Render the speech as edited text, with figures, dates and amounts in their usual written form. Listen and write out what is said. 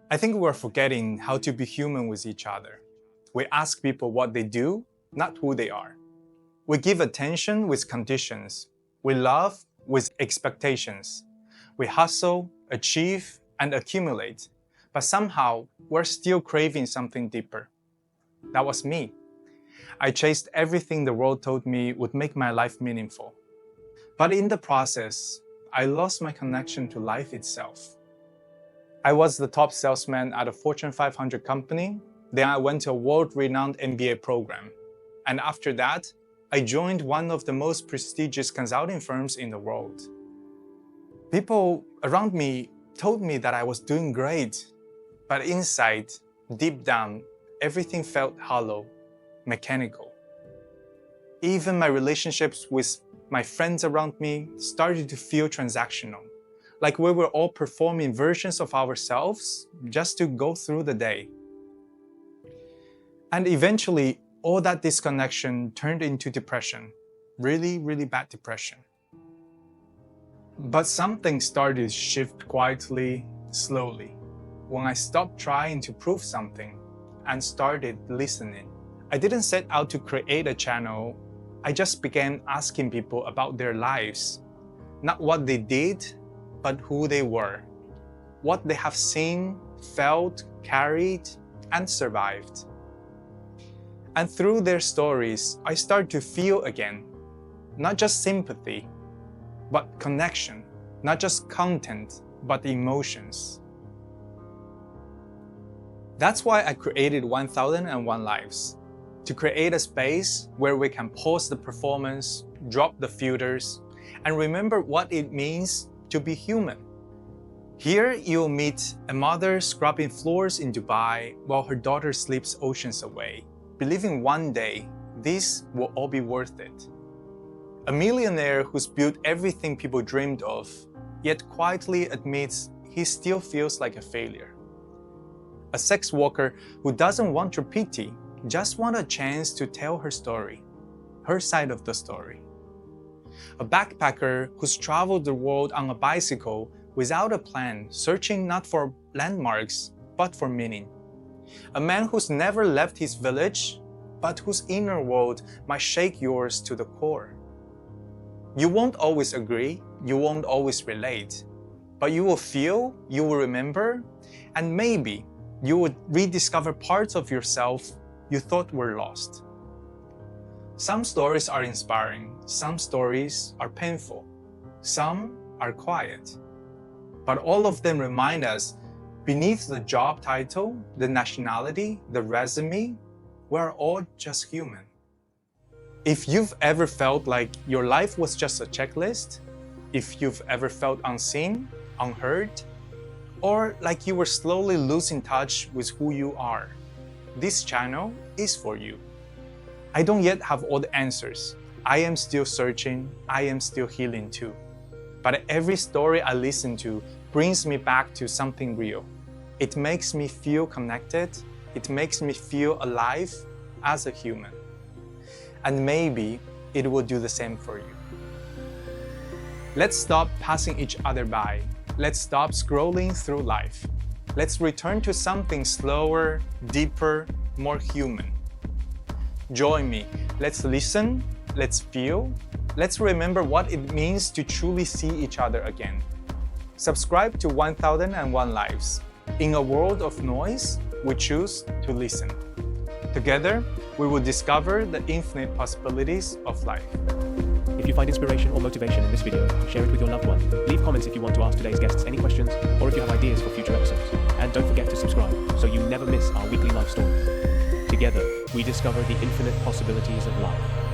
I think we're forgetting how to be human with each other. We ask people what they do, not who they are. We give attention with conditions. We love with expectations. We hustle, achieve, and accumulate. But somehow, we're still craving something deeper. That was me. I chased everything the world told me would make my life meaningful. But in the process, I lost my connection to life itself. I was the top salesman at a Fortune 500 company. Then I went to a world-renowned MBA program. And after that, I joined one of the most prestigious consulting firms in the world. People around me told me that I was doing great. But inside, deep down, everything felt hollow, mechanical. Even my relationships with my friends around me started to feel transactional, like we were all performing versions of ourselves just to go through the day. And eventually, all that disconnection turned into depression, really, really bad depression. But something started to shift quietly, slowly, when I stopped trying to prove something and started listening. I didn't set out to create a channel. I just began asking people about their lives, not what they did, but who they were, what they have seen, felt, carried, and survived. And through their stories, I started to feel again, not just sympathy, but connection, not just content, but emotions. That's why I created 1001 Lives, to create a space where we can pause the performance, drop the filters, and remember what it means to be human. Here you'll meet a mother scrubbing floors in Dubai while her daughter sleeps oceans away, believing one day this will all be worth it. A millionaire who's built everything people dreamed of, yet quietly admits he still feels like a failure. A sex worker who doesn't want your pity, just wants a chance to tell her story, her side of the story. A backpacker who's traveled the world on a bicycle without a plan, searching not for landmarks, but for meaning. A man who's never left his village, but whose inner world might shake yours to the core. You won't always agree, you won't always relate, but you will feel, you will remember, and maybe you will rediscover parts of yourself you thought were lost. Some stories are inspiring, some stories are painful, some are quiet. But all of them remind us, beneath the job title, the nationality, the resume, we're all just human. If you've ever felt like your life was just a checklist, if you've ever felt unseen, unheard, or like you were slowly losing touch with who you are, this channel is for you. I don't yet have all the answers. I am still searching, I am still healing too. But every story I listen to brings me back to something real. It makes me feel connected, it makes me feel alive as a human. And maybe it will do the same for you. Let's stop passing each other by. Let's stop scrolling through life. Let's return to something slower, deeper, more human. Join me. Let's listen, let's feel, let's remember what it means to truly see each other again. Subscribe to 1001 Lives. In a world of noise, we choose to listen. Together, we will discover the infinite possibilities of life. If you find inspiration or motivation in this video, share it with your loved one. Leave comments if you want to ask today's guests any questions, or if you have ideas for future episodes. And don't forget to subscribe so you never miss our weekly life stories. Together, we discover the infinite possibilities of life.